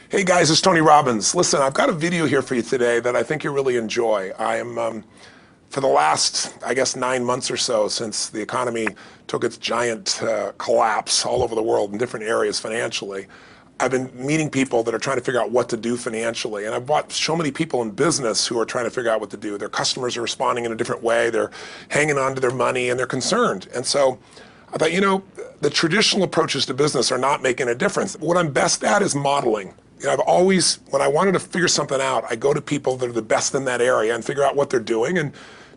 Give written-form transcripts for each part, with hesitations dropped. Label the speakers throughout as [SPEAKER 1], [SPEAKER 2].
[SPEAKER 1] Hey guys, it's Tony Robbins. Listen, I've got a video here for you today that I think you'll really enjoy. I am, for the last, I guess, 9 months or so since the economy took its giant collapse all over the world in different areas financially, I've been meeting people that are trying to figure out what to do financially. And I've watched so many people in business who are trying to figure out what to do. Their customers are responding in a different way. They're hanging on to their money and they're concerned. And so I thought, the traditional approaches to business are not making a difference. What I'm best at is modeling. I've always, when I wanted to figure something out, I go to people that are the best in that area and figure out what they're doing and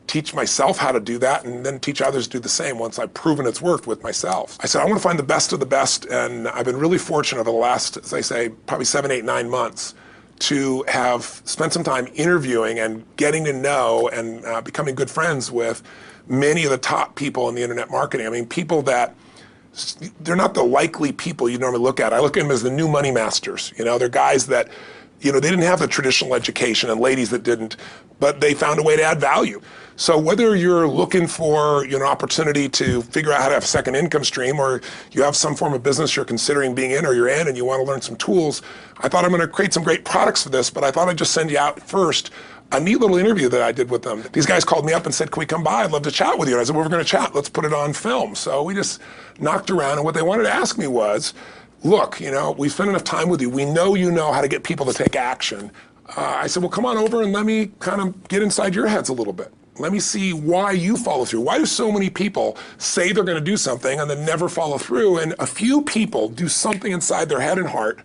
[SPEAKER 1] teach myself how to do that and then teach others to do the same once I've proven it's worked with myself. I said, I want to find the best of the best, and I've been really fortunate over the last, as I say, probably 7, 8, 9 months to have spent some time interviewing and getting to know and becoming good friends with many of the top people in the internet marketing. I mean, people that they're not the likely people you normally look at. I look at them as the new money masters. They're guys that, they didn't have the traditional education and ladies that didn't, but they found a way to add value. So whether you're looking for an opportunity to figure out how to have a second income stream, or you have some form of business you're considering being in or you're in and you want to learn some tools, I thought I'm going to create some great products for this, but I thought I'd just send you out first a neat little interview that I did with them. These guys called me up and said, can we come by? I'd love to chat with you. And I said, well, we're going to chat. Let's put it on film. So we just knocked around, and what they wanted to ask me was, look, we spent enough time with you. We know you know how to get people to take action. I said, well, come on over and let me kind of get inside your heads a little bit. Let me see why you follow through. Why do so many people say they're going to do something and then never follow through? And a few people do something inside their head and heart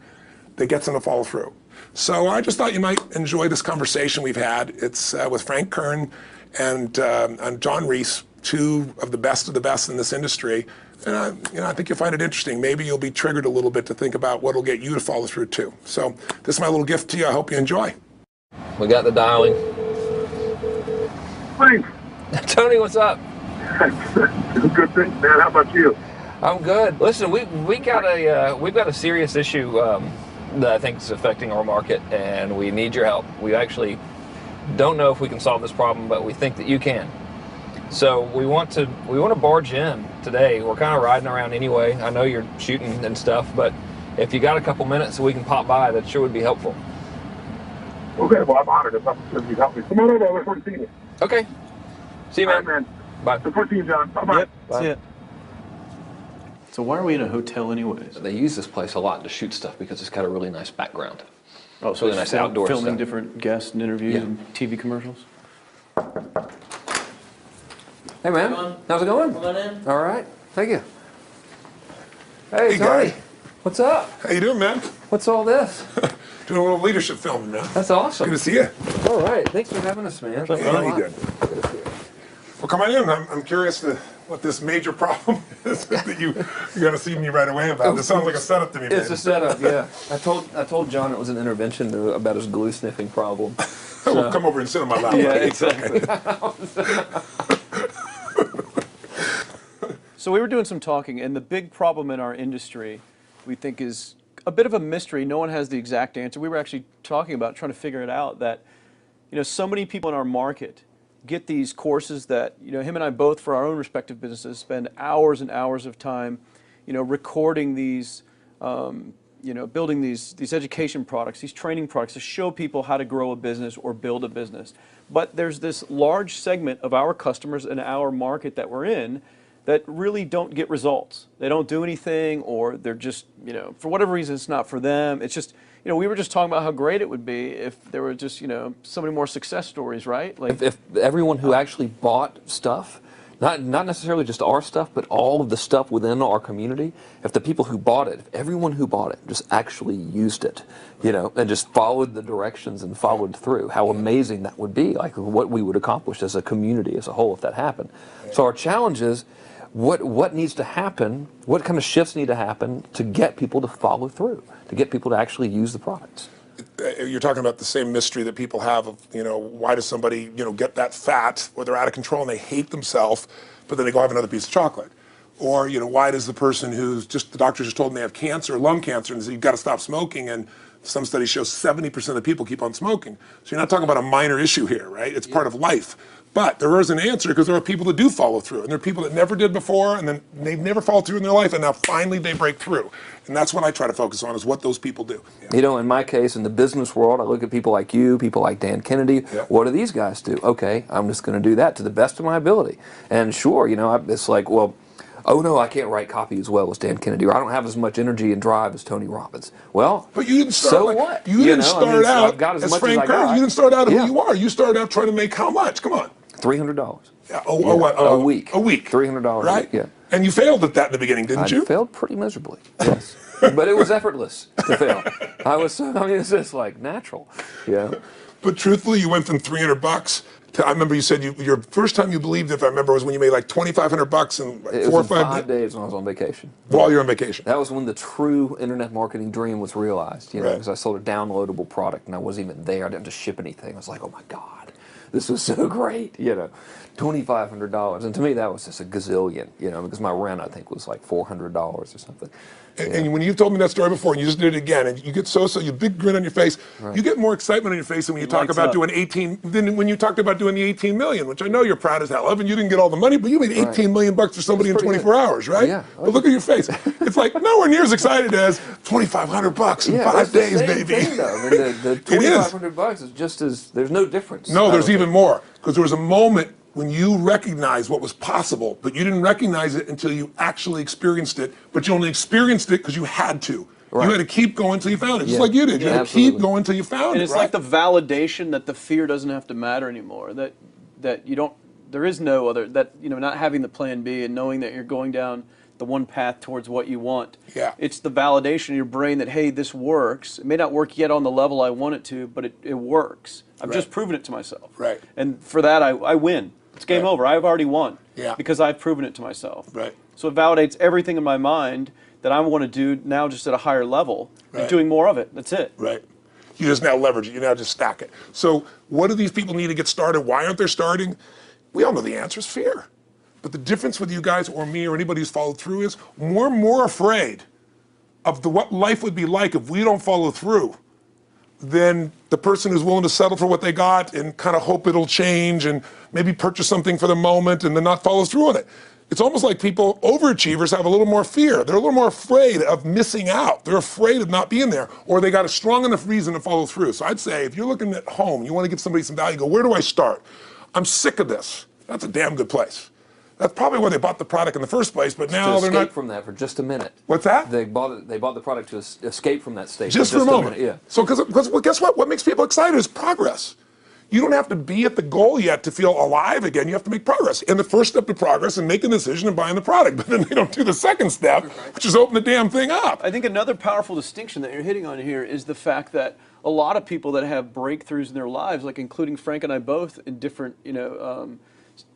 [SPEAKER 1] that gets them to follow through. So I just thought you might enjoy this conversation we've had. It's with Frank Kern and John Reese, two of the best in this industry. And I think you'll find it interesting. Maybe you'll be triggered a little bit to think about what will get you to follow through too. So this is my little gift to you. I hope you enjoy.
[SPEAKER 2] We got the dialing.
[SPEAKER 3] Thanks.
[SPEAKER 2] Tony, what's up?
[SPEAKER 3] Good thing, man. How about you?
[SPEAKER 2] I'm good. Listen, we've got a serious issue that I think is affecting our market, and we need your help. We actually don't know if we can solve this problem, but we think that you can. So we want to barge in today. We're kind of riding around anyway. I know you're shooting and stuff, but if you got a couple minutes so we can pop by, that sure would be helpful.
[SPEAKER 3] Okay, well, I'm honored. If you help me. Come on over. I look forward to seeing you.
[SPEAKER 2] Okay. See you, man.
[SPEAKER 3] All right, man.
[SPEAKER 2] Bye.
[SPEAKER 3] Look forward to seeing you, John. Bye-bye.
[SPEAKER 4] Yep,
[SPEAKER 2] Bye.
[SPEAKER 4] see ya. So why are we in a hotel anyways?
[SPEAKER 2] They use this place a lot to shoot stuff because it's got a really nice background.
[SPEAKER 4] Oh, so
[SPEAKER 2] really nice outdoor
[SPEAKER 4] filming
[SPEAKER 2] stuff.
[SPEAKER 4] different guests and interviews and TV commercials?
[SPEAKER 2] Hey, man. How's it going?
[SPEAKER 5] Come on in.
[SPEAKER 2] All right. Thank you. Hey, Tony.
[SPEAKER 1] guy.
[SPEAKER 2] What's up?
[SPEAKER 1] How you doing, man?
[SPEAKER 2] What's all this?
[SPEAKER 1] Doing a little leadership filming, man.
[SPEAKER 2] That's awesome.
[SPEAKER 1] Good to see you.
[SPEAKER 2] All right. Thanks for having us, man.
[SPEAKER 1] How you doing? Well, come on in. I'm curious to what this major problem is that you're going to see me right away about. This sounds like a setup to me, man.
[SPEAKER 2] It's a setup, yeah. I told John it was an intervention about his glue sniffing problem.
[SPEAKER 1] Well, come over and sit on my lap.
[SPEAKER 2] Yeah,
[SPEAKER 1] right?
[SPEAKER 2] exactly.
[SPEAKER 4] So we were doing some talking, and the big problem in our industry, we think, is a bit of a mystery. No one has the exact answer. We were actually talking about trying to figure it out, that so many people in our market get these courses that him and I both, for our own respective businesses, spend hours and hours of time recording these building these education products, these training products to show people how to grow a business or build a business. But there's this large segment of our customers in our market that we're in that really don't get results. They don't do anything, or they're just, for whatever reason, it's not for them. It's just, we were just talking about how great it would be if there were just, so many more success stories, right? Like
[SPEAKER 2] if everyone who actually bought stuff, not necessarily just our stuff, but all of the stuff within our community, if the people who bought it, if everyone who bought it just actually used it, and just followed the directions and followed through, how amazing that would be, like what we would accomplish as a community as a whole if that happened. So our challenge is, what needs to happen, what kind of shifts need to happen to get people to follow through, to get people to actually use the products?
[SPEAKER 1] You're talking about the same mystery that people have of, why does somebody, get that fat, or they're out of control and they hate themselves, but then they go have another piece of chocolate? Or, why does the person the doctor just told them they have cancer, lung cancer, and said, you've got to stop smoking, and some studies show 70% of the people keep on smoking. So you're not talking about a minor issue here, right? It's part of life. But there is an answer because there are people that do follow through, and there are people that never did before, and then they've never followed through in their life, and now finally they break through. And that's what I try to focus on, is what those people do. Yeah.
[SPEAKER 2] You know, in my case, in the business world, I look at people like you, people like Dan Kennedy.
[SPEAKER 1] Yeah.
[SPEAKER 2] What do these guys do? Okay, I'm just going to do that to the best of my ability. And sure, you know, it's like, well, oh no, I can't write copy as well as Dan Kennedy, or I don't have as much energy and drive as Tony Robbins. Well,
[SPEAKER 1] but you didn't start.
[SPEAKER 2] So
[SPEAKER 1] like,
[SPEAKER 2] what?
[SPEAKER 1] You didn't start out
[SPEAKER 2] I've got as much
[SPEAKER 1] Frank
[SPEAKER 2] as I got.
[SPEAKER 1] Kern. You didn't start out who
[SPEAKER 2] Yeah.
[SPEAKER 1] you are. You started out trying to make how much? Come on.
[SPEAKER 2] $300.
[SPEAKER 1] Yeah,
[SPEAKER 2] A week.
[SPEAKER 1] A week.
[SPEAKER 2] $300
[SPEAKER 1] right?
[SPEAKER 2] a week, yeah.
[SPEAKER 1] And you failed at that in the beginning, didn't you?
[SPEAKER 2] I failed pretty miserably, yes. But it was effortless to fail. I mean, it's just like natural, yeah.
[SPEAKER 1] But truthfully, you went from $300 to, I remember you said your first time you believed, if I remember, was when you made like $2,500 in like
[SPEAKER 2] It
[SPEAKER 1] 4 or
[SPEAKER 2] was
[SPEAKER 1] 5
[SPEAKER 2] 5 days when I was on vacation.
[SPEAKER 1] while you're on vacation.
[SPEAKER 2] That was when the true internet marketing dream was realized, you know,
[SPEAKER 1] Right.
[SPEAKER 2] because I sold a downloadable product and I wasn't even there. I didn't have to ship anything. I was like, oh my God, this was so great, you know, $2,500. And to me, that was just a gazillion, you know, because my rent, I think, was like $400 or something.
[SPEAKER 1] And when you've told me that story before, and you just did it again, and you get you big grin on your face.
[SPEAKER 2] Right.
[SPEAKER 1] You get more excitement on your face than when you talk about doing 18. Than when you talked about doing the 18 million, which I know you're proud as hell of, and you didn't get all the money, but you made 18 million bucks for somebody in 24 hours, right?
[SPEAKER 2] Yeah.
[SPEAKER 1] But look at your face. It's like nowhere near as excited as $2,500 in 5 days,
[SPEAKER 2] the same
[SPEAKER 1] baby.
[SPEAKER 2] thing, though. I mean, the $2,500 is just as, there's no difference.
[SPEAKER 1] No, there's
[SPEAKER 2] I don't
[SPEAKER 1] even more, because there was a moment when you recognized what was possible, but you didn't recognize it until you actually experienced it, but you only experienced it because you had to.
[SPEAKER 2] Right.
[SPEAKER 1] You had to keep going until you found it, just
[SPEAKER 2] Yeah.
[SPEAKER 1] like you did. You
[SPEAKER 2] Yeah,
[SPEAKER 1] had to
[SPEAKER 2] absolutely.
[SPEAKER 1] keep going until you found
[SPEAKER 4] And
[SPEAKER 1] it,
[SPEAKER 4] it's
[SPEAKER 1] right?
[SPEAKER 4] like the validation that the fear doesn't have to matter anymore. That you don't. There is no other. That, you know, not having the plan B and knowing that you're going down the one path towards what you want.
[SPEAKER 1] Yeah.
[SPEAKER 4] It's the validation in your brain that, hey, this works. It may not work yet on the level I want it to, but it works. I've
[SPEAKER 1] Right.
[SPEAKER 4] just proven it to myself.
[SPEAKER 1] Right.
[SPEAKER 4] And for that, I win. It's game
[SPEAKER 1] Right.
[SPEAKER 4] over. I've already won.
[SPEAKER 1] Yeah.
[SPEAKER 4] Because I've proven it to myself.
[SPEAKER 1] Right.
[SPEAKER 4] So it validates everything in my mind that I want to do now, just at a higher level,
[SPEAKER 1] Right.
[SPEAKER 4] and doing more of it. That's it.
[SPEAKER 1] Right. You just now leverage it. You now just stack it. So what do these people need to get started? Why aren't they starting? We all know the answer is fear. But the difference with you guys or me or anybody who's followed through is we're more afraid of what life would be like if we don't follow through than the person who's willing to settle for what they got and kind of hope it'll change and maybe purchase something for the moment and then not follow through on it. It's almost like people, overachievers, have a little more fear. They're a little more afraid of missing out. They're afraid of not being there, or they got a strong enough reason to follow through. So I'd say if you're looking at home, you want to give somebody some value, go, where do I start? I'm sick of this. That's a damn good place. That's probably why they bought the product in the first place, but now
[SPEAKER 2] to
[SPEAKER 1] they're
[SPEAKER 2] escape
[SPEAKER 1] not.
[SPEAKER 2] from that for just a minute.
[SPEAKER 1] What's that?
[SPEAKER 2] They bought the product to escape from that state.
[SPEAKER 1] Just for a moment.
[SPEAKER 2] minute, yeah.
[SPEAKER 1] So, because well, guess what? What makes people excited is progress. You don't have to be at the goal yet to feel alive again. You have to make progress. And the first step to progress is making a decision and buying the product. But then they don't do the second step, which is open the damn thing up.
[SPEAKER 4] I think another powerful distinction that you're hitting on here is the fact that a lot of people that have breakthroughs in their lives, like including Frank and I both in different,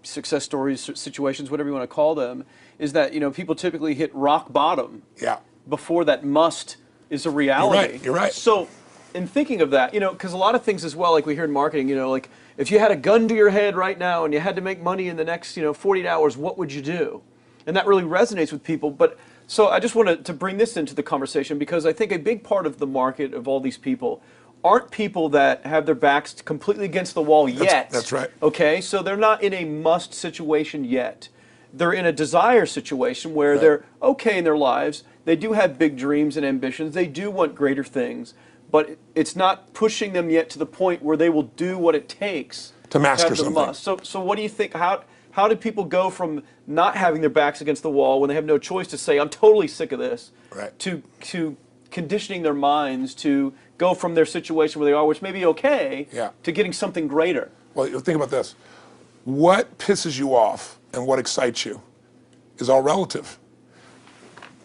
[SPEAKER 4] success stories, situations, whatever you want to call them, is that, people typically hit rock bottom
[SPEAKER 1] Yeah.
[SPEAKER 4] before that must is a reality.
[SPEAKER 1] You're right.
[SPEAKER 4] So in thinking of that, because a lot of things as well, like we hear in marketing, like if you had a gun to your head right now and you had to make money in the next, 48 hours, what would you do? And that really resonates with people. But so I just wanted to bring this into the conversation because I think a big part of the market of all these people aren't people that have their backs completely against the wall yet.
[SPEAKER 1] That's right.
[SPEAKER 4] Okay, so they're not in a must situation yet. They're in a desire situation where they're okay in their lives. They do have big dreams and ambitions. They do want greater things, but it's not pushing them yet to the point where they will do what it takes
[SPEAKER 1] To master
[SPEAKER 4] have the
[SPEAKER 1] something.
[SPEAKER 4] must. So what do you think? How do people go from not having their backs against the wall when they have no choice to say, I'm totally sick of this,
[SPEAKER 1] Right.
[SPEAKER 4] to conditioning their minds to go from their situation where they are, which may be okay, to getting something greater?
[SPEAKER 1] Well, think about this. What pisses you off and what excites you is all relative.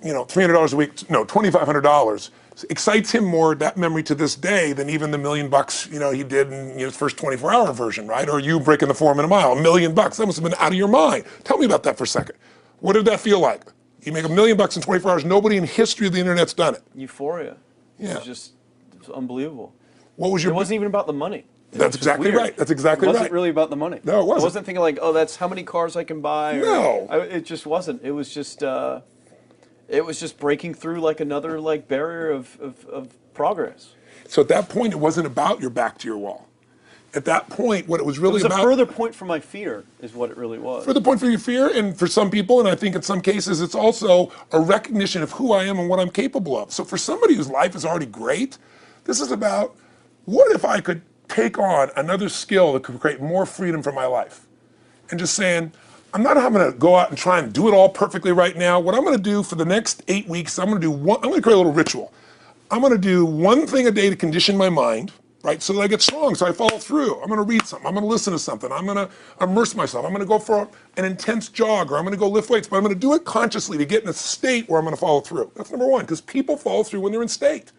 [SPEAKER 1] $300 a week, no, $2,500 excites him more, that memory to this day, than even the $1 million, he did in his first 24-hour version, right? Or you breaking the 4 minute mile, $1 million, that must have been out of your mind. Tell me about that for a second. What did that feel like? You make $1 million in 24 hours, nobody in history of the internet's done it.
[SPEAKER 4] Euphoria.
[SPEAKER 1] Yeah.
[SPEAKER 4] It was unbelievable.
[SPEAKER 1] What was your...
[SPEAKER 4] It wasn't even about the money.
[SPEAKER 1] That's exactly right. That's exactly right.
[SPEAKER 4] It wasn't really about the money.
[SPEAKER 1] No, it wasn't.
[SPEAKER 4] I wasn't thinking like, oh, that's how many cars I can buy.
[SPEAKER 1] No.
[SPEAKER 4] It just wasn't. It was just breaking through like another barrier of progress.
[SPEAKER 1] So at that point, it wasn't about your back to your wall. at that point, what it was really
[SPEAKER 4] It was
[SPEAKER 1] about.
[SPEAKER 4] a further point for my fear, is what it really was.
[SPEAKER 1] Further point for your fear, and for some people, and I think in some cases, it's also a recognition of who I am and what I'm capable of. So for somebody whose life is already great, this is about, what if I could take on another skill that could create more freedom for my life? And just saying, I'm not having to go out and try and do it all perfectly right now. What I'm going to do for the next 8 weeks, I'm going to create a little ritual. I'm going to do one thing a day to condition my mind, right? So that I get strong, so I follow through. I'm going to read something. I'm going to listen to something. I'm going to immerse myself. I'm going to go for an intense jog, or I'm going to go lift weights, but I'm going to do it consciously to get in a state where I'm going to follow through. That's number one, because people follow through when they're in state.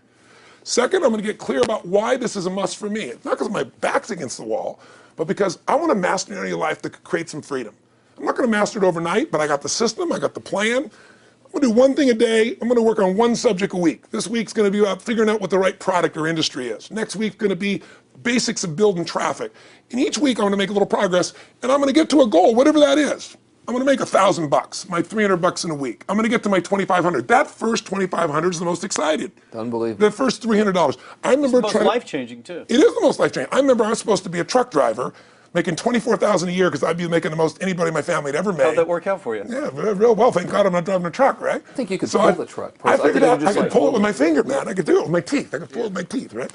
[SPEAKER 1] Second, I'm going to get clear about why this is a must for me. It's not because my back's against the wall, but because I want to master an area of life that could create some freedom. I'm not going to master it overnight, but I got the system, I got the plan. I'm going to do one thing a day. I'm going to work on one subject a week. This week's going to be about figuring out what the right product or industry is. Next week's going to be basics of building traffic. And each week I'm going to make a little progress, and I'm going to get to a goal, whatever that is. I'm going to make $1,000, my $300 in a week. I'm going to get to my $2,500. That first $2,500 is the most excited.
[SPEAKER 2] Unbelievable.
[SPEAKER 1] The first $300. I remember
[SPEAKER 4] It's the most life-changing, too.
[SPEAKER 1] It is the most life-changing. I remember I was supposed to be a truck driver, making $24,000 a year because I'd be making the most anybody in my family had ever made.
[SPEAKER 4] How'd that work out for you?
[SPEAKER 1] Yeah, real well. Thank God I'm not driving a truck, right?
[SPEAKER 2] I think you could pull the truck.
[SPEAKER 1] I figured out I could
[SPEAKER 2] like
[SPEAKER 1] pull it with my finger, man. I could do it with my teeth. I could pull it with my teeth, right?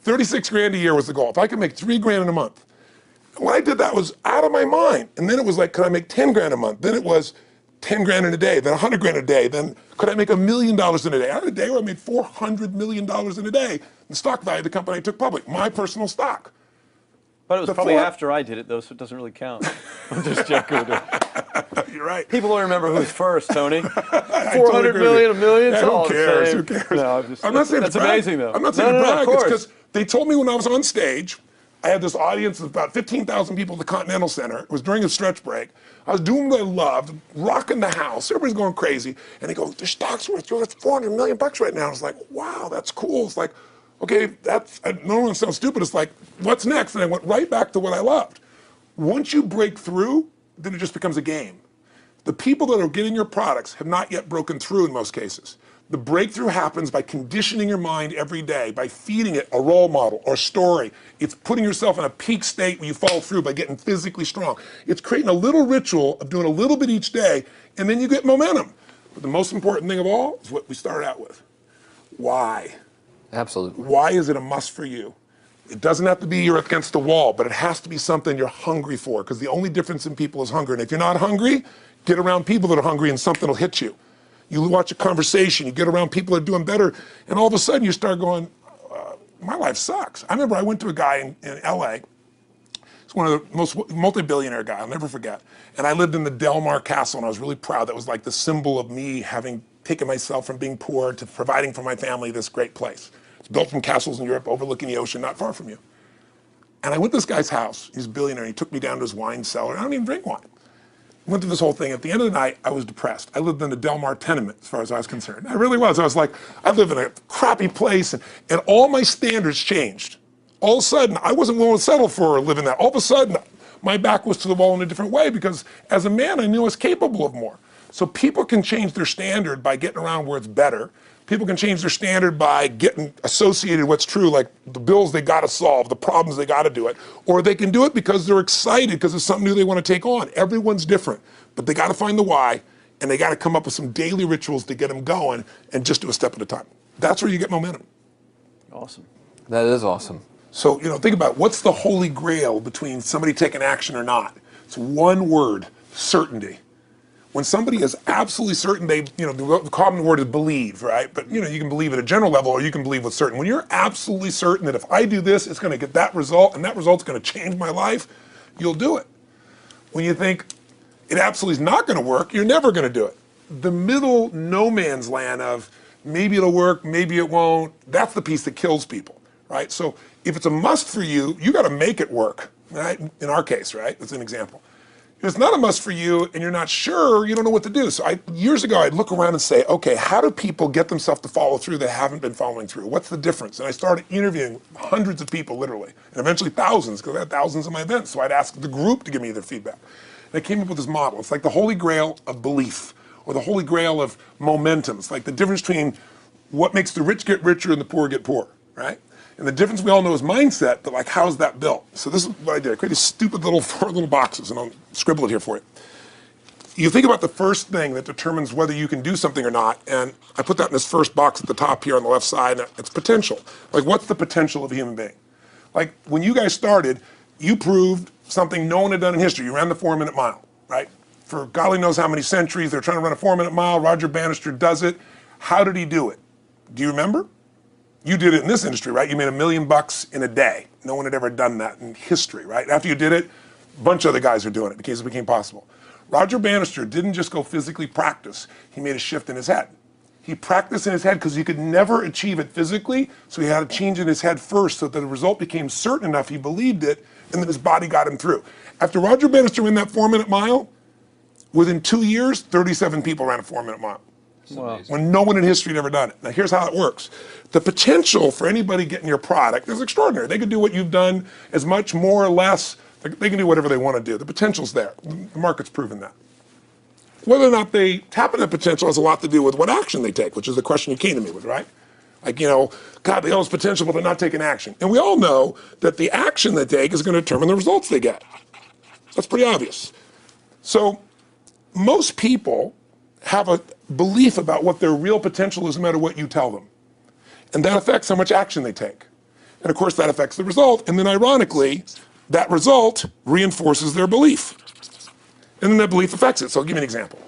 [SPEAKER 1] 36 grand a year was the goal. If I could make 3 grand in a month. When I did that, was out of my mind. And then it was like, could I make 10 grand a month? Then it was 10 grand in a day, then 100 grand a day. Then could I make $1 million in a day? I had a day where I made $400 million in a day. The stock value of the company I took public, my personal stock.
[SPEAKER 4] But it was probably after I did it, though, so it doesn't really count. I'm just joking.
[SPEAKER 1] You're right.
[SPEAKER 4] People don't remember who's first, Tony. 400 million, $1 million, it's all
[SPEAKER 1] who cares?
[SPEAKER 4] the same.
[SPEAKER 1] Who cares?
[SPEAKER 4] No,
[SPEAKER 1] I'm not saying
[SPEAKER 4] that's
[SPEAKER 1] to brag.
[SPEAKER 4] amazing, though.
[SPEAKER 1] I'm not saying to
[SPEAKER 4] No,
[SPEAKER 1] brag.
[SPEAKER 4] of
[SPEAKER 1] It's
[SPEAKER 4] course.
[SPEAKER 1] because they told me when I was on stage, I had this audience of about 15,000 people at the Continental Center. It was during a stretch break. I was doing what I loved, rocking the house. Everybody's going crazy. And they go, the stock's worth $400 million right now. I was like, wow, that's cool. It's like, okay, I don't want to sound stupid. It's like, what's next? And I went right back to what I loved. Once you break through, then it just becomes a game. The people that are getting your products have not yet broken through in most cases. The breakthrough happens by conditioning your mind every day, by feeding it a role model or story. It's putting yourself in a peak state where you follow through by getting physically strong. It's creating a little ritual of doing a little bit each day, and then you get momentum. But the most important thing of all is what we started out with. Why?
[SPEAKER 2] Absolutely.
[SPEAKER 1] Why is it a must for you? It doesn't have to be you're against the wall, but it has to be something you're hungry for, because the only difference in people is hunger. And if you're not hungry, get around people that are hungry and something will hit you. You watch a conversation, you get around people that are doing better, and all of a sudden you start going, my life sucks. I remember I went to a guy in LA. He's one of the most multi-billionaire guy, I'll never forget. And I lived in the Del Mar Castle, and I was really proud. That was like the symbol of me having taken myself from being poor to providing for my family this great place. It's built from castles in Europe overlooking the ocean, not far from you. And I went to this guy's house. He's a billionaire. He took me down to his wine cellar. I don't even drink wine. Went through this whole thing. At the end of the night, I was depressed. I lived in the Del Mar tenement, as far as I was concerned. I really was. I was like, I live in a crappy place, and all my standards changed. All of a sudden, I wasn't willing to settle for living that. All of a sudden, my back was to the wall in a different way, because as a man, I knew I was capable of more. So people can change their standard by getting around where it's better. People can change their standard by getting associated with what's true, like the bills they got to solve, the problems they got to do it. Or they can do it because they're excited, because it's something new they want to take on. Everyone's different, but they got to find the why, and they got to come up with some daily rituals to get them going, and just do a step at a time. That's where you get momentum.
[SPEAKER 4] Awesome.
[SPEAKER 2] That is awesome.
[SPEAKER 1] So, think about what's the holy grail between somebody taking action or not. It's one word: certainty. When somebody is absolutely certain, the common word is believe, right? But you can believe at a general level, or you can believe with certain. When you're absolutely certain that if I do this, it's going to get that result, and that result's going to change my life, you'll do it. When you think it absolutely is not going to work, you're never going to do it. The middle no man's land of maybe it'll work, maybe it won't, that's the piece that kills people, right? So if it's a must for you, you got to make it work, right? In our case, right? That's an example. If it's not a must for you and you're not sure, you don't know what to do. So years ago, I'd look around and say, okay, how do people get themselves to follow through that haven't been following through? What's the difference? And I started interviewing hundreds of people, literally, and eventually thousands, because I had thousands of my events. So I'd ask the group to give me their feedback. And I came up with this model. It's like the holy grail of belief, or the holy grail of momentum. It's like the difference between what makes the rich get richer and the poor get poor. right? And the difference we all know is mindset, but like, how's that built? So this is what I did. I created these stupid little 4 little boxes, and I'll scribble it here for you. You think about the first thing that determines whether you can do something or not, and I put that in this first box at the top here on the left side, and it's potential. Like, what's the potential of a human being? Like, when you guys started, you proved something no one had done in history. You ran the 4-minute mile, right? For golly knows how many centuries, they're trying to run a 4-minute mile. Roger Bannister does it. How did he do it? Do you remember? You did it in this industry, right? You made $1 million in a day. No one had ever done that in history, right? After you did it, a bunch of other guys are doing it because it became possible. Roger Bannister didn't just go physically practice. He made a shift in his head. He practiced in his head because he could never achieve it physically, so he had to change in his head first so that the result became certain enough he believed it, and then his body got him through. After Roger Bannister ran that 4-minute mile, within 2 years, 37 people ran a 4-minute mile.
[SPEAKER 4] Wow.
[SPEAKER 1] When no one in history had ever done it. Now here's how it works. The potential for anybody getting your product is extraordinary. They could do what you've done as much, more or less. They can do whatever they want to do. The potential's there. The market's proven that. Whether or not they tap into potential has a lot to do with what action they take, which is the question you came to me with, right? Like, you know, God, they all have potential, but they're not taking action. And we all know that the action they take is going to determine the results they get. That's pretty obvious. So most people have a belief about what their real potential is no matter what you tell them. And that affects how much action they take. And of course that affects the result. And then ironically, that result reinforces their belief. And then that belief affects it. So I'll give you an example.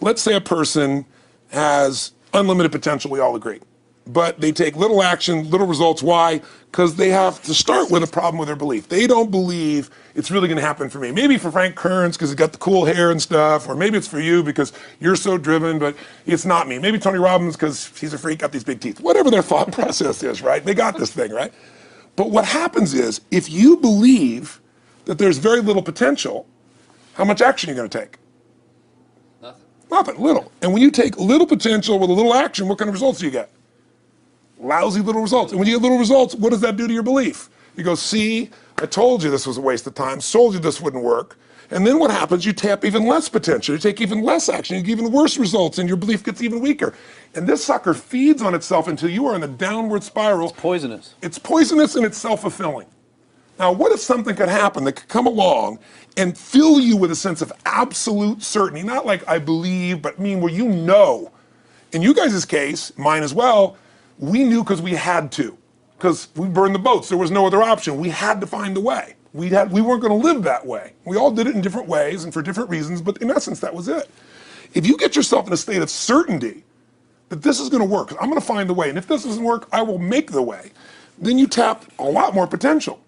[SPEAKER 1] Let's say a person has unlimited potential, we all agree. But they take little action, little results. Why? Because they have to start with a problem with their belief. They don't believe it's really going to happen for me. Maybe for Frank Kearns because he's got the cool hair and stuff, or maybe it's for you because you're so driven, but it's not me. Maybe Tony Robbins because he's a freak, got these big teeth. Whatever their thought process is, right? They got this thing, right? But what happens is, if you believe that there's very little potential, how much action are you going to take? Nothing, little. And when you take little potential with a little action, what kind of results do you get? Lousy little results. And when you get little results, what does that do to your belief? You go, see, I told you this was a waste of time, told you this wouldn't work. And then what happens? You tap even less potential, you take even less action, you get even worse results, and your belief gets even weaker. And this sucker feeds on itself until you are in a downward spiral.
[SPEAKER 4] It's poisonous.
[SPEAKER 1] It's poisonous and it's self-fulfilling. Now, what if something could happen that could come along and fill you with a sense of absolute certainty? Not like I believe, but mean where you know. In you guys' case, mine as well, we knew because we had to. Because we burned the boats. There was no other option. We had to find a way. We weren't going to live that way. We all did it in different ways and for different reasons, but in essence, that was it. If you get yourself in a state of certainty that this is going to work, I'm going to find the way, and if this doesn't work, I will make the way, then you tap a lot more potential.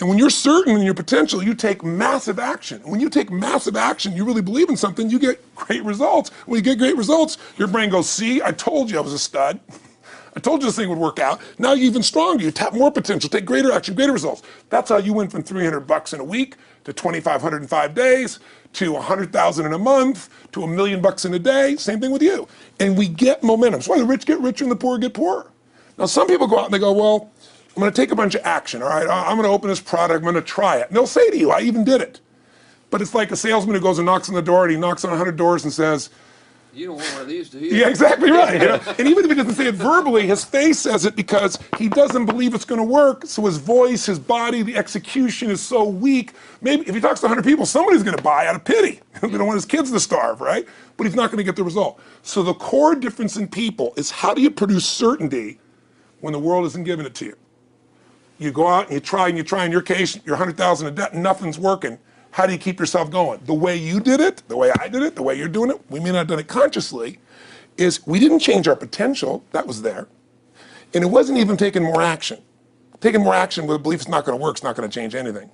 [SPEAKER 1] And when you're certain in your potential, you take massive action. And when you take massive action, you really believe in something, you get great results. When you get great results, your brain goes, see, I told you I was a stud. I told you this thing would work out. Now you're even stronger. You tap more potential, take greater action, greater results. That's how you went from $300 in a week to $2,500 in 5 days to $100,000 in a month to $1 million in a day. Same thing with you. And we get momentum. That's why the rich get richer and the poor get poorer. Now some people go out and they go, well, I'm going to take a bunch of action. All right, I'm going to open this product. I'm going to try it. And they'll say to you, I even did it. But it's like a salesman who goes and knocks on the door, and he knocks on 100 doors and says,
[SPEAKER 2] You don't want one of these, do you?
[SPEAKER 1] yeah, exactly right. You know? And even if he doesn't say it verbally, his face says it because he doesn't believe it's going to work. So his voice, his body, the execution is so weak. Maybe if he talks to 100 people, somebody's going to buy out of pity. They don't want his kids to starve, right? But he's not going to get the result. So the core difference in people is how do you produce certainty when the world isn't giving it to you? You go out and you try, in your case, you're 100,000 in debt and nothing's working. How do you keep yourself going? The way you did it, the way I did it, the way you're doing it, we may not have done it consciously, is we didn't change our potential, that was there. And it wasn't even taking more action. Taking more action with a belief it's not going to work, it's not going to change anything.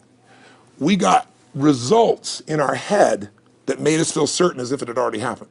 [SPEAKER 1] We got results in our head that made us feel certain as if it had already happened.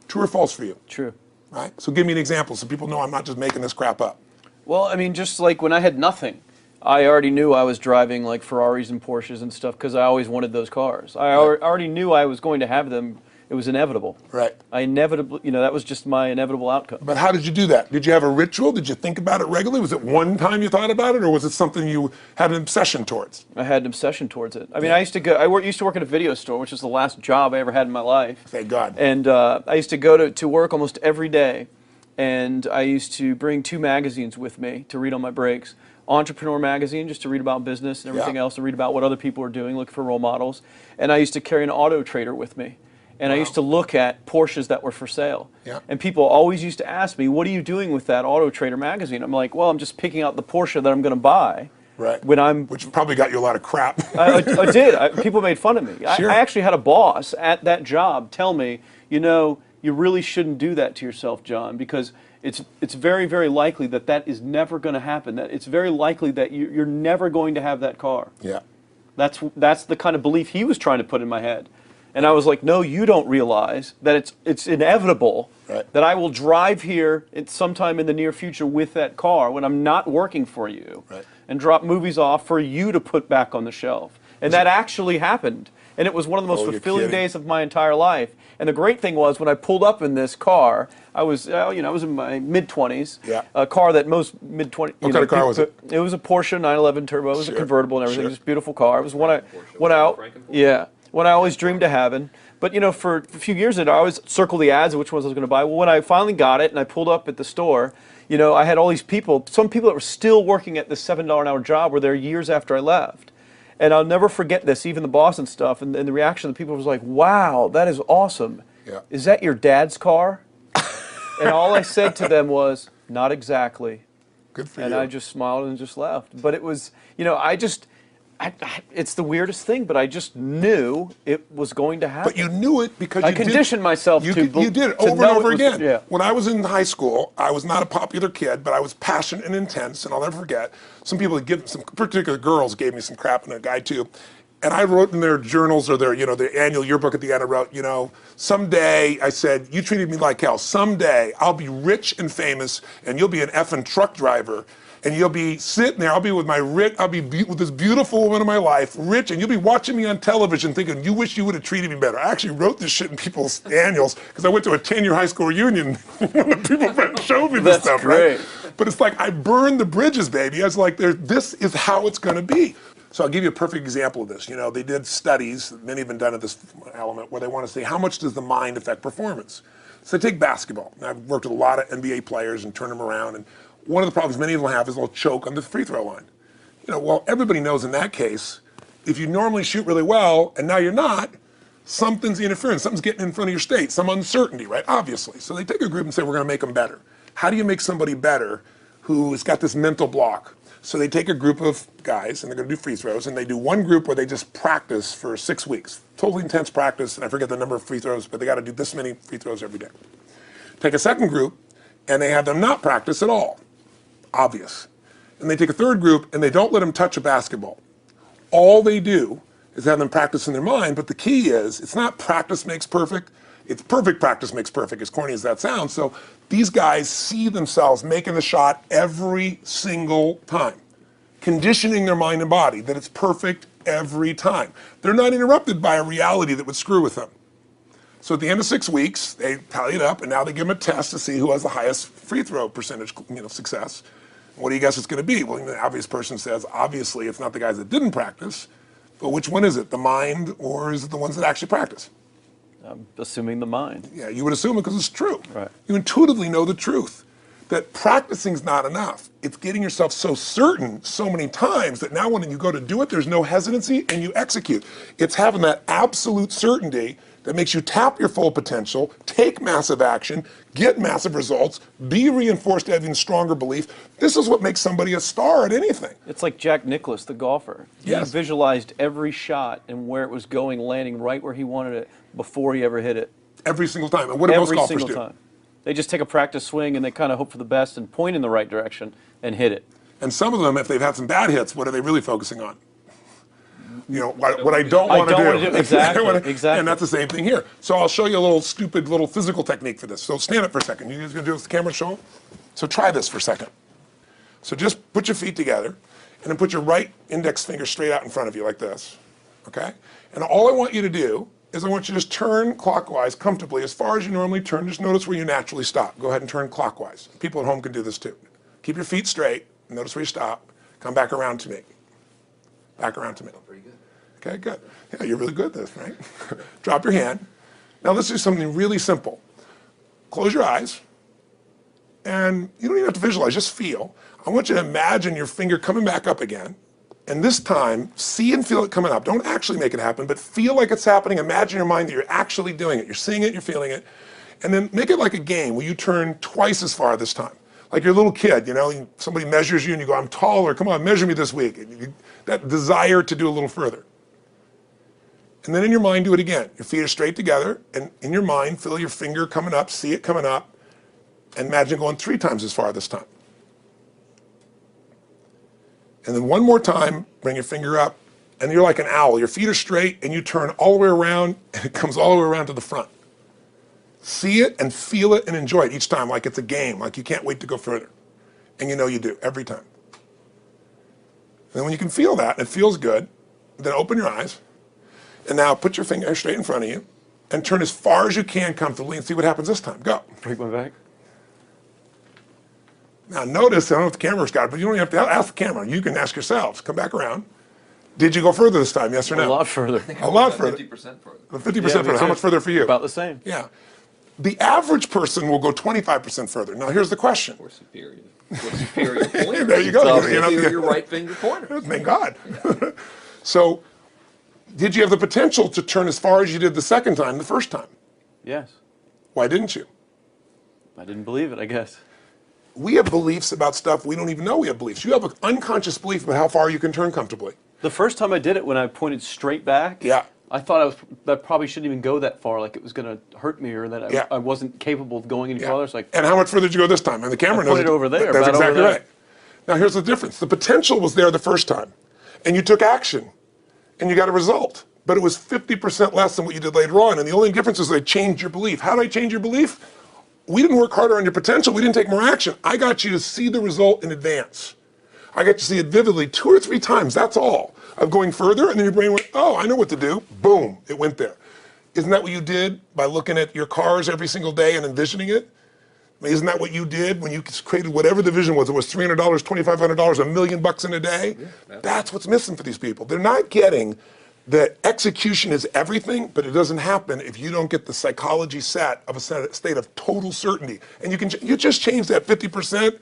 [SPEAKER 1] True or false for you?
[SPEAKER 4] True.
[SPEAKER 1] Right? So give me an example so people know I'm not just making this crap up.
[SPEAKER 4] Well, I mean, just like when I had nothing, I already knew I was driving like Ferraris and Porsches and stuff because I always wanted those cars. I already knew I was going to have them. It was inevitable.
[SPEAKER 1] Right.
[SPEAKER 4] I inevitably, that was just my inevitable outcome.
[SPEAKER 1] But how did you do that? Did you have a ritual? Did you think about it regularly? Was it one time you thought about it, or was it something you had an obsession towards?
[SPEAKER 4] I had an obsession towards it. I mean, I used to work at a video store, which was the last job I ever had in my life.
[SPEAKER 1] Thank God.
[SPEAKER 4] And I used to go to work almost every day. and I used to bring 2 magazines with me to read on my breaks. Entrepreneur magazine, just to read about business and everything else, to read about what other people are doing, look for role models. And I used to carry an Auto Trader with me. And I used to look at Porsches that were for sale.
[SPEAKER 1] Yeah.
[SPEAKER 4] And people always used to ask me, what are you doing with that Auto Trader magazine? I'm like, well, I'm just picking out the Porsche that I'm going to buy.
[SPEAKER 1] Right.
[SPEAKER 4] When
[SPEAKER 1] Which probably got you a lot of crap.
[SPEAKER 4] I did. People made fun of me.
[SPEAKER 1] Sure.
[SPEAKER 4] I actually had a boss at that job tell me, you know, you really shouldn't do that to yourself, John, because it's very, very likely that that is never going to happen. That it's very likely that you're never going to have that car.
[SPEAKER 1] Yeah.
[SPEAKER 4] That's the kind of belief he was trying to put in my head. And I was like, no, you don't realize that it's inevitable that I will drive here sometime in the near future with that car when I'm not working for you and drop movies off for you to put back on the shelf. And that actually happened. And it was one of the most fulfilling days of my entire life. And the great thing was when I pulled up in this car, I was in my mid-20s.
[SPEAKER 1] Yeah.
[SPEAKER 4] A car that most mid-20s.
[SPEAKER 1] What kind of car was it?
[SPEAKER 4] It was a Porsche 911 Turbo. It was a convertible and everything. It was a beautiful car. It was one I always dreamed of having. But for a few years I always circled the ads of which ones I was going to buy. Well, when I finally got it and I pulled up at the store, I had all these people. Some people that were still working at this $7 an hour job were there years after I left. And I'll never forget this, even the boss and stuff, and the reaction of the people was like, wow, that is awesome.
[SPEAKER 1] Yeah.
[SPEAKER 4] Is that your dad's car? And all I said to them was, not exactly.
[SPEAKER 1] Good for you.
[SPEAKER 4] And I just smiled and just left. But it was, it's the weirdest thing, but I just knew it was going to happen.
[SPEAKER 1] But you knew it because
[SPEAKER 4] I conditioned myself
[SPEAKER 1] you
[SPEAKER 4] to
[SPEAKER 1] did it
[SPEAKER 4] to
[SPEAKER 1] over and
[SPEAKER 4] know
[SPEAKER 1] over
[SPEAKER 4] it was-
[SPEAKER 1] again.
[SPEAKER 4] yeah.
[SPEAKER 1] When I was in high school, I was not a popular kid, but I was passionate and intense, and I'll never forget. Some people, some particular girls gave me some crap, and a guy too. And I wrote in their journals or their annual yearbook at the end, I wrote, someday, I said, you treated me like hell. Someday I'll be rich and famous, and you'll be an effing truck driver. And you'll be sitting there, I'll be with with this beautiful woman of my life, rich, and you'll be watching me on television thinking, you wish you would have treated me better. I actually wrote this shit in people's annuals because I went to a 10-year high school reunion when people showed me this stuff,
[SPEAKER 4] great.
[SPEAKER 1] right? But it's like, I burned the bridges, baby. I was like, this is how it's gonna be. So I'll give you a perfect example of this. They did studies, many have been done at this element, where they want to say, how much does the mind affect performance? So take basketball. And I've worked with a lot of NBA players and turned them around, and one of the problems many of them have is they'll choke on the free throw line. Well, everybody knows in that case, if you normally shoot really well and now you're not, something's interfering, something's getting in front of your state, some uncertainty, right? Obviously. So they take a group and say, we're going to make them better. How do you make somebody better who has got this mental block? So they take a group of guys and they're going to do free throws, and they do one group where they just practice for 6 weeks. Totally intense practice, and I forget the number of free throws, but they got to do this many free throws every day. Take a second group, and they have them not practice at all. Obvious. And they take a third group and they don't let them touch a basketball. All they do is have them practice in their mind, but the key is, it's not practice makes perfect, it's perfect practice makes perfect, as corny as that sounds. So these guys see themselves making the shot every single time, conditioning their mind and body that it's perfect every time. They're not interrupted by a reality that would screw with them. So at the end of 6 weeks, they tally it up, and now they give them a test to see who has the highest free throw percentage, success. What do you guess it's going to be? Well, the obvious person says, obviously, it's not the guys that didn't practice, but which one is it? The mind, or is it the ones that actually practice?
[SPEAKER 4] I'm assuming the mind.
[SPEAKER 1] Yeah, you would assume it because it's true.
[SPEAKER 4] Right.
[SPEAKER 1] You intuitively know the truth, that practicing's not enough. It's getting yourself so certain so many times that now when you go to do it, there's no hesitancy and you execute. It's having that absolute certainty that makes you tap your full potential, take massive action, get massive results, be reinforced to having stronger belief. This is what makes somebody a star at anything.
[SPEAKER 4] It's like Jack Nicklaus, the golfer.
[SPEAKER 1] Yes.
[SPEAKER 4] He visualized every shot and where it was going, landing right where he wanted it before he ever hit it.
[SPEAKER 1] Every single time. And what do most
[SPEAKER 4] Every
[SPEAKER 1] golfers
[SPEAKER 4] single
[SPEAKER 1] do?
[SPEAKER 4] time. They just take a practice swing and they kind of hope for the best and point in the right direction and hit it.
[SPEAKER 1] And some of them, if they've had some bad hits, what are they really focusing on? What I don't want to do.
[SPEAKER 4] Exactly, exactly.
[SPEAKER 1] And that's the same thing here. So I'll show you a little stupid little physical technique for this. So stand up for a second. You guys gonna do this with the camera show? So try this for a second. So just put your feet together and then put your right index finger straight out in front of you like this, okay? And all I want you to do is I want you to just turn clockwise comfortably as far as you normally turn. Just notice where you naturally stop. Go ahead and turn clockwise. People at home can do this too. Keep your feet straight. Notice where you stop. Come back around to me. Back around to me.
[SPEAKER 2] Pretty good.
[SPEAKER 1] Okay, good. Yeah, you're really good at this, right? Drop your hand. Now let's do something really simple. Close your eyes And you don't even have to visualize, just feel. I want you to imagine your finger coming back up again. And this time, see and feel it coming up. Don't actually make it happen, but feel like it's happening. Imagine in your mind that you're actually doing it. You're seeing it, you're feeling it. And then make it like a game where you turn twice as far this time. Like you're a little kid, you know, somebody measures you and you go, I'm taller, come on, measure me this week. And that desire to do a little further. And then in your mind, do it again. Your feet are straight together, and in your mind, feel your finger coming up, see it coming up, and imagine going 3 times as far this time. And then one more time, bring your finger up, and you're like an owl. Your feet are straight, and you turn all the way around, and it comes all the way around to the front. See it and feel it and enjoy it each time, like it's a game, like you can't wait to go further. And you know you do, every time. And then when you can feel that, and it feels good, then open your eyes, and now put your finger straight in front of you, and turn as far as you can comfortably, and see what happens this time. Go.
[SPEAKER 4] Break my back.
[SPEAKER 1] Now notice, I don't know if the camera's got it, but you don't even have to ask the camera. You can ask yourselves. Come back around. Did you go further this time, yes or no?
[SPEAKER 4] A lot further.
[SPEAKER 1] A lot further.
[SPEAKER 2] 50% further.
[SPEAKER 1] 50% further. How much further for you?
[SPEAKER 4] About the same.
[SPEAKER 1] Yeah. The average person will go 25% further. Now here's the question.
[SPEAKER 2] Or superior. Or superior pointer.
[SPEAKER 1] There you go.
[SPEAKER 2] Superior right finger pointer.
[SPEAKER 1] Thank God. So, did you have the potential to turn as far as you did the second time, the first time?
[SPEAKER 4] Yes.
[SPEAKER 1] Why didn't you?
[SPEAKER 4] I didn't believe it, I guess.
[SPEAKER 1] We have beliefs about stuff we don't even know we have beliefs. You have an unconscious belief about how far you can turn comfortably.
[SPEAKER 4] The first time I did it, when I pointed straight back,
[SPEAKER 1] Yeah.
[SPEAKER 4] I thought I probably shouldn't even go that far, like it was going to hurt me or that I wasn't capable of going any farther. It's like,
[SPEAKER 1] and how much further did you go this time? And the camera knows
[SPEAKER 4] pointed over there,
[SPEAKER 1] That's
[SPEAKER 4] about over
[SPEAKER 1] exactly
[SPEAKER 4] there.
[SPEAKER 1] right. Now here's the difference. The potential was there the first time, and you took action, and you got a result. But it was 50% less than what you did later on, and the only difference is they changed your belief. How did I change your belief? We didn't work harder on your potential. We didn't take more action. I got you to see the result in advance. I got you to see it vividly 2 or 3 times, that's all, of going further, and then your brain went, oh, I know what to do. Boom, it went there. Isn't that what you did by looking at your cars every single day and envisioning it? I mean, isn't that what you did when you created whatever the vision was? It was $300, $2,500, $1 million in a day? Yeah, that's what's missing for these people. They're not getting that execution is everything, but it doesn't happen if you don't get the psychology set of a state of total certainty. And you just change that 50%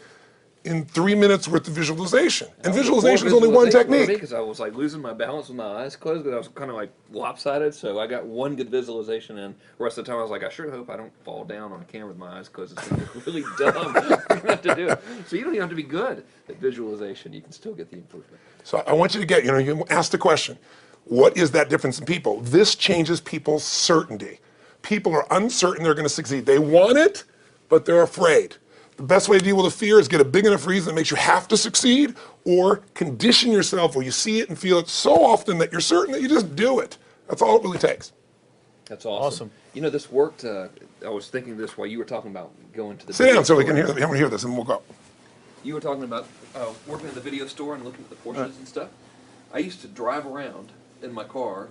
[SPEAKER 1] in 3 minutes worth of visualization. And visualization is only one technique.
[SPEAKER 2] Because I was like losing my balance with my eyes closed, but I was kind of like lopsided. So I got one good visualization, and the rest of the time I was like, I sure hope I don't fall down on camera with my eyes closed. It's gonna look really dumb. I'm gonna have to do it. So you don't even have to be good at visualization. You can still get the improvement.
[SPEAKER 1] So I want you to get, you ask the question, what is that difference in people? This changes people's certainty. People are uncertain they're going to succeed. They want it, but they're afraid. The best way to deal with a fear is get a big enough reason that makes you have to succeed, or condition yourself where you see it and feel it so often that you're certain that you just do it. That's all it really takes.
[SPEAKER 2] That's awesome. You know, this worked. I was thinking this while you were talking about going to the
[SPEAKER 1] Sit down so we can hear this, and we'll go.
[SPEAKER 2] You were talking about working at the video store and looking at the Porsches and stuff. I used to drive around in my car,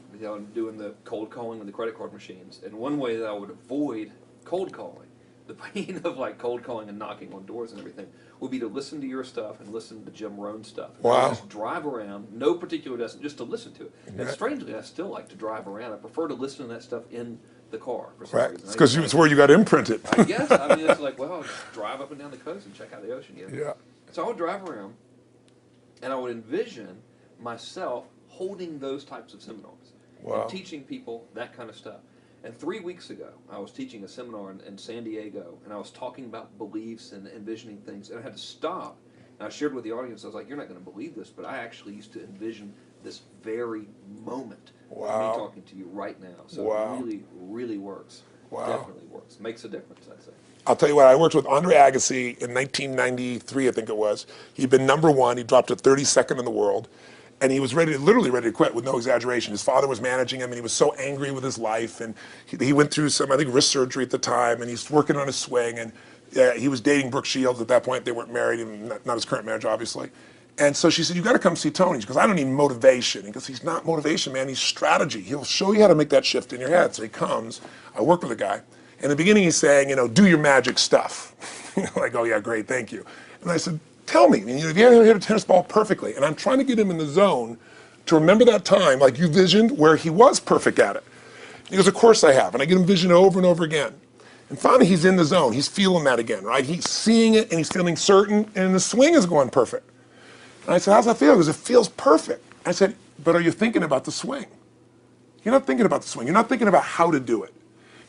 [SPEAKER 2] doing the cold calling with the credit card machines. And one way that I would avoid cold calling, the pain of like cold calling and knocking on doors and everything, would be to listen to your stuff and listen to Jim Rohn's stuff. And I would just drive around, no particular destination, just to listen to it. And strangely, I still like to drive around. I prefer to listen to that stuff in the car for some reason.
[SPEAKER 1] It's because it's where you got imprinted.
[SPEAKER 2] I guess. I mean, it's like, well, I'll just drive up and down the coast and check out the ocean.
[SPEAKER 1] Yeah.
[SPEAKER 2] So I would drive around, and I would envision myself holding those types of seminars and teaching people that kind of stuff. And 3 weeks ago, I was teaching a seminar in San Diego, and I was talking about beliefs and envisioning things, and I had to stop. And I shared with the audience, I was like, you're not going to believe this, but I actually used to envision this very moment of me talking to you right now. So it really, really works. Definitely works. Makes a difference, I'd say.
[SPEAKER 1] I'll tell you what, I worked with Andre Agassi in 1993, I think it was. He'd been #1, he dropped to 32nd in the world. And he was literally ready to quit with no exaggeration. His father was managing him, and he was so angry with his life. And he went through some, I think, wrist surgery at the time, and he's working on his swing. And he was dating Brooke Shields at that point. They weren't married, not his current marriage, obviously. And so she said, you got to come see Tony. She goes, I don't need motivation. He goes, he's not motivation, man. He's strategy. He'll show you how to make that shift in your head. So he comes. I work with a guy. In the beginning, he's saying, do your magic stuff. Like, oh, yeah, great, thank you. And I said, tell me, if you ever hit a tennis ball perfectly, and I'm trying to get him in the zone to remember that time, like you visioned, where he was perfect at it. He goes, of course I have, and I get him vision over and over again. And finally, he's in the zone. He's feeling that again, right? He's seeing it, and he's feeling certain, and the swing is going perfect. And I said, how's that feel? He goes, it feels perfect. I said, but are you thinking about the swing? You're not thinking about the swing. You're not thinking about how to do it.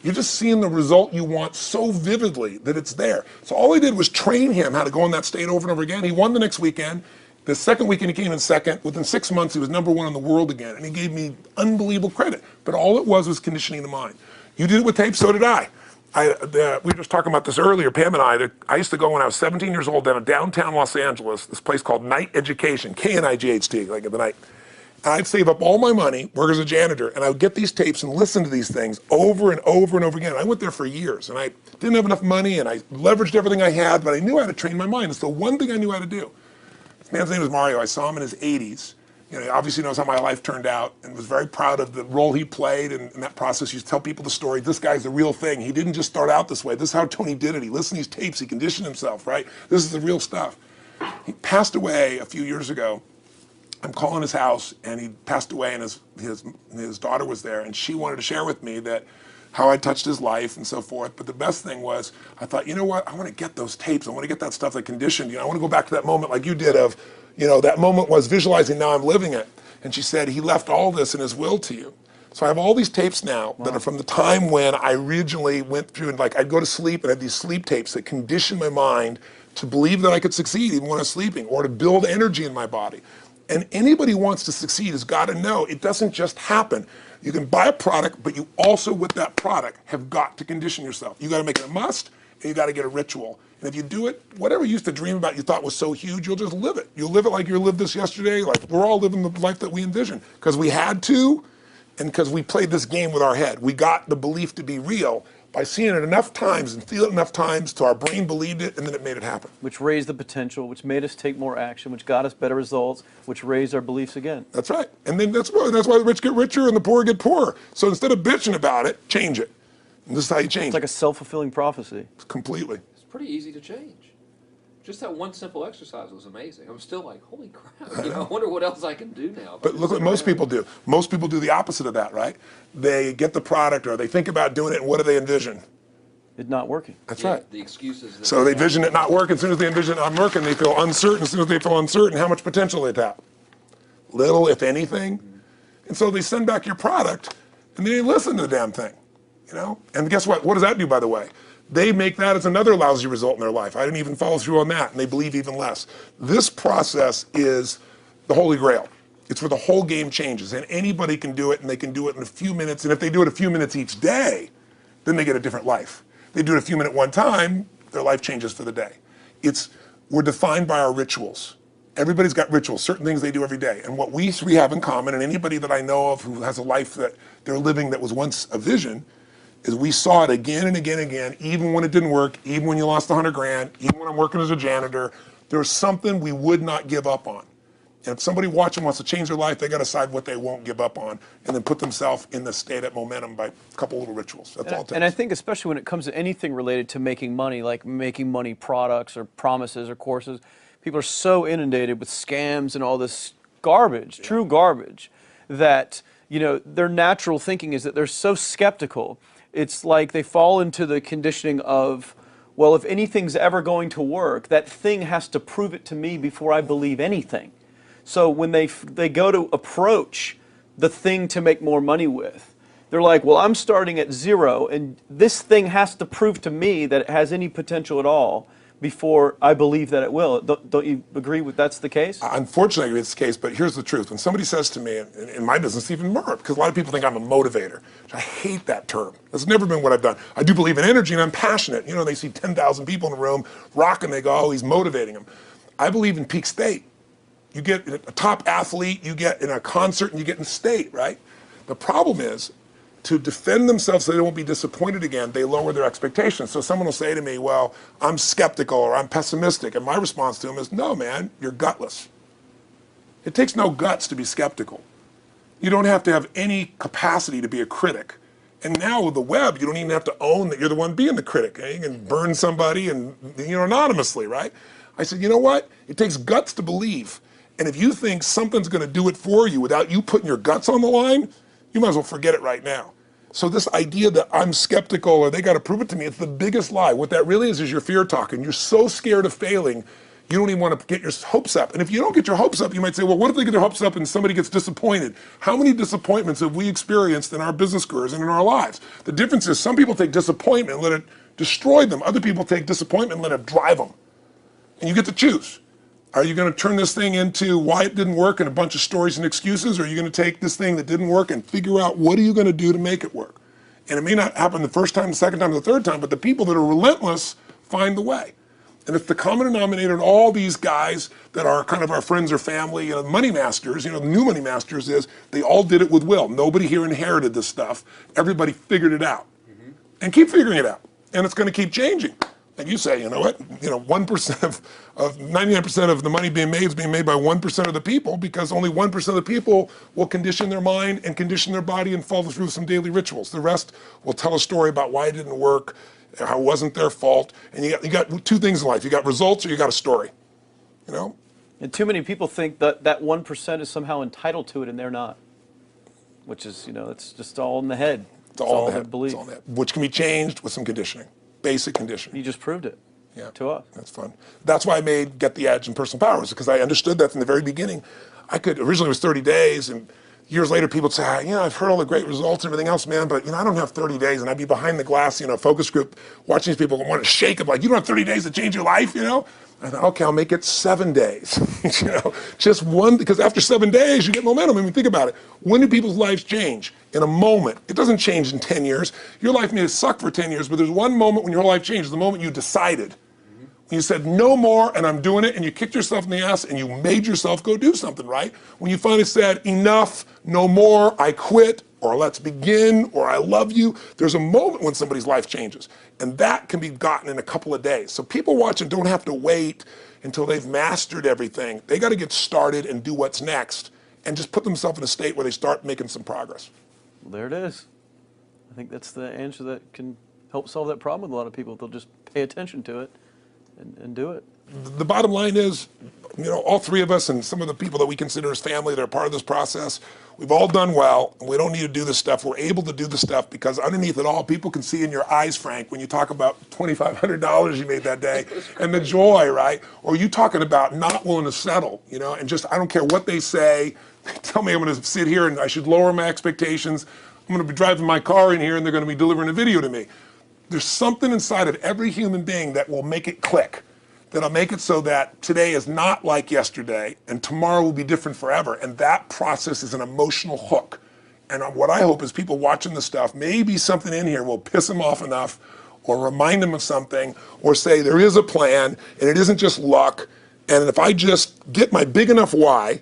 [SPEAKER 1] You're just seeing the result you want so vividly that it's there. So all I did was train him how to go in that state over and over again. He won the next weekend. The second weekend he came in second. Within 6 months, he was #1 in the world again. And he gave me unbelievable credit. But all it was conditioning the mind. You did it with tape, so did I. We were just talking about this earlier, Pam and I. I used to go when I was 17 years old down in downtown Los Angeles, this place called Night Education, K-N-I-G-H-T, like in the night. And I'd save up all my money, work as a janitor, and I would get these tapes and listen to these things over and over and over again. I went there for years, and I didn't have enough money, and I leveraged everything I had, but I knew how to train my mind. It's the one thing I knew how to do. This man's name is Mario. I saw him in his 80s. You know, he obviously knows how my life turned out and was very proud of the role he played in that process. He used to tell people the story. This guy's the real thing. He didn't just start out this way. This is how Tony did it. He listened to these tapes. He conditioned himself, right? This is the real stuff. He passed away a few years ago. I'm calling his house, and he passed away, and his daughter was there, and she wanted to share with me that how I touched his life and so forth. But the best thing was, I thought, you know what? I want to get those tapes. I want to get that stuff that conditioned. You know, I want to go back to that moment like you did of, you know, that moment was visualizing, now I'm living it. And she said, he left all this in his will to you. So I have all these tapes now that are from the time when I originally went through, and like I'd go to sleep and I had these sleep tapes that conditioned my mind to believe that I could succeed even when I was sleeping, or to build energy in my body. And anybody who wants to succeed has got to know it doesn't just happen. You can buy a product, but you also, with that product, have got to condition yourself. You got to make it a must, and you got to get a ritual. And if you do it, whatever you used to dream about you thought was so huge, you'll just live it. You'll live it like you lived this yesterday, like we're all living the life that we envision. Because we had to, and because we played this game with our head. We got the belief to be real by seeing it enough times and feeling it enough times till our brain believed it, and then it made it happen.
[SPEAKER 4] Which raised the potential, which made us take more action, which got us better results, which raised our beliefs again.
[SPEAKER 1] That's right. And then that's why the rich get richer and the poor get poorer. So instead of bitching about it, change it. And this is how you change
[SPEAKER 4] It's like a self-fulfilling prophecy.
[SPEAKER 1] Completely.
[SPEAKER 2] It's pretty easy to change. Just that one simple exercise was amazing. I'm still like, holy crap, you know, I wonder what else I can do now.
[SPEAKER 1] But look what most people do. Most people do the opposite of that, right? They get the product or they think about doing it, and what do they envision?
[SPEAKER 4] It's not working.
[SPEAKER 1] That's right.
[SPEAKER 2] The excuses.
[SPEAKER 1] So they vision it not working. As soon as they envision it not working, they feel uncertain. As soon as they feel uncertain, how much potential they tap? Little, if anything. And so they send back your product, and they didn't listen to the damn thing, you know? And guess what? What does that do, by the way? They make that as another lousy result in their life. I didn't even follow through on that, and they believe even less. This process is the holy grail. It's where the whole game changes, and anybody can do it, and they can do it in a few minutes. And if they do it a few minutes each day, then they get a different life. They do it a few minutes one time, their life changes for the day. We're defined by our rituals. Everybody's got rituals, certain things they do every day. And what we three have in common, and anybody that I know of who has a life that they're living that was once a vision, is we saw it again and again and again, even when it didn't work, even when you lost 100 grand, even when I'm working as a janitor, there's something we would not give up on. And if somebody watching wants to change their life, they got to decide what they won't give up on, and then put themselves in the state of momentum by a couple little rituals. That's all it takes.
[SPEAKER 4] And I think especially when it comes to anything related to making money, like making money products or promises or courses, people are so inundated with scams and all this garbage, true garbage, that, you know, their natural thinking is that they're so skeptical. It's like they fall into the conditioning of, well, if anything's ever going to work, that thing has to prove it to me before I believe anything. So when they go to approach the thing to make more money with, they're like, well, I'm starting at zero, and this thing has to prove to me that it has any potential at all before I believe that it will. Don't you agree with that's the case?
[SPEAKER 1] Unfortunately, it's the case, but here's the truth. When somebody says to me, in my business, even more, because a lot of people think I'm a motivator. I hate that term. That's never been what I've done. I do believe in energy, and I'm passionate. You know, they see 10,000 people in a room rocking, they go, oh, he's motivating them. I believe in peak state. You get a top athlete, you get in a concert, and you get in state, right? The problem is, to defend themselves so they won't be disappointed again, they lower their expectations. So someone will say to me, well, I'm skeptical or I'm pessimistic. And my response to them is, no, man, you're gutless. It takes no guts to be skeptical. You don't have to have any capacity to be a critic. And now with the web, you don't even have to own that you're the one being the critic. You can burn somebody and, you know, anonymously, right? I said, you know what? It takes guts to believe. And if you think something's going to do it for you without you putting your guts on the line, you might as well forget it right now. So this idea that I'm skeptical or they got to prove it to me, it's the biggest lie. What that really is your fear talking. You're so scared of failing, you don't even want to get your hopes up. And if you don't get your hopes up, you might say, well, what if they get their hopes up and somebody gets disappointed? How many disappointments have we experienced in our business careers and in our lives? The difference is some people take disappointment and let it destroy them. Other people take disappointment and let it drive them. And you get to choose. Are you going to turn this thing into why it didn't work and a bunch of stories and excuses, or are you going to take this thing that didn't work and figure out what are you going to do to make it work? And it may not happen the first time, the second time, the third time, but the people that are relentless find the way. And it's the common denominator in all these guys that are kind of our friends or family, money masters, the new money masters is they all did it with will. Nobody here inherited this stuff. Everybody figured it out. And keep figuring it out. And it's going to keep changing. And you say, you know what, 1% of 99% of the money being made is being made by 1% of the people, because only 1% of the people will condition their mind and condition their body and follow through some daily rituals. The rest will tell a story about why it didn't work, how it wasn't their fault. And you got two things in life. You got results or you got a story,
[SPEAKER 4] And too many people think that that 1% is somehow entitled to it, and they're not. Which is, it's just all in the head.
[SPEAKER 1] It's all in the
[SPEAKER 4] their
[SPEAKER 1] head.
[SPEAKER 4] belief.
[SPEAKER 1] It's all in the head. Which can be changed with some conditioning, basic conditioning.
[SPEAKER 4] You just proved it.
[SPEAKER 1] Yeah,
[SPEAKER 4] to us.
[SPEAKER 1] That's fun. That's why I made Get the Edge and Personal Powers, because I understood that from the very beginning. Originally it was 30 days, and years later people would say, I've heard all the great results and everything else, man, but I don't have 30 days, and I'd be behind the glass, focus group, watching these people and want to shake them, like, you don't have 30 days to change your life, I thought, okay, I'll make it 7 days, just one, because after 7 days you get momentum. I mean, think about it. When do people's lives change? In a moment. It doesn't change in 10 years. Your life may suck for 10 years, but there's one moment when your whole life changes, the moment you decided. When you said, no more, and I'm doing it, and you kicked yourself in the ass, and you made yourself go do something, right? When you finally said, enough, no more, I quit, or let's begin, or I love you, there's a moment when somebody's life changes. And that can be gotten in a couple of days. So people watching don't have to wait until they've mastered everything. They got to get started and do what's next, and just put themselves in a state where they start making some progress.
[SPEAKER 4] Well, there it is. I think that's the answer that can help solve that problem with a lot of people. They'll just pay attention to it and do it.
[SPEAKER 1] The bottom line is, all three of us and some of the people that we consider as family that are part of this process, we've all done well, and we don't need to do this stuff. We're able to do the stuff because underneath it all, people can see in your eyes, Frank, when you talk about $2,500 you made that day and the joy, right? Or you talking about not willing to settle, and just, I don't care what they say. They tell me I'm going to sit here and I should lower my expectations. I'm going to be driving my car in here and they're going to be delivering a video to me. There's something inside of every human being that will make it click, that'll make it so that today is not like yesterday and tomorrow will be different forever. And that process is an emotional hook. And what I hope is people watching this stuff, maybe something in here will piss them off enough or remind them of something or say there is a plan and it isn't just luck. And if I just get my big enough why,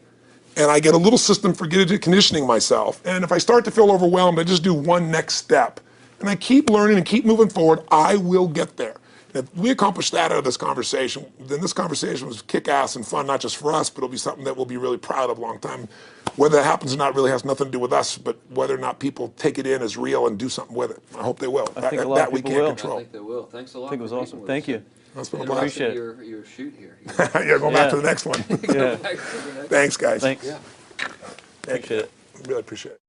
[SPEAKER 1] and I get a little system for conditioning myself, and if I start to feel overwhelmed, I just do one next step. And I keep learning and keep moving forward, I will get there. And if we accomplish that out of this conversation, then this conversation was kick-ass and fun, not just for us, but it'll be something that we'll be really proud of a long time. Whether that happens or not really has nothing to do with us, but whether or not people take it in as real and do something with it. I hope they will.
[SPEAKER 4] I think a lot of people will.
[SPEAKER 2] I think they will. Thanks a lot.
[SPEAKER 4] I think it was awesome. Thank you.
[SPEAKER 1] That's been a
[SPEAKER 2] And
[SPEAKER 1] blast.
[SPEAKER 4] Appreciate it.
[SPEAKER 2] your shoot here.
[SPEAKER 1] Yeah, go back to the next one.
[SPEAKER 4] Yeah.
[SPEAKER 1] Thanks, guys.
[SPEAKER 4] Thanks.
[SPEAKER 2] Yeah.
[SPEAKER 1] Thank
[SPEAKER 4] Appreciate
[SPEAKER 1] you.
[SPEAKER 4] it.
[SPEAKER 1] Really appreciate it.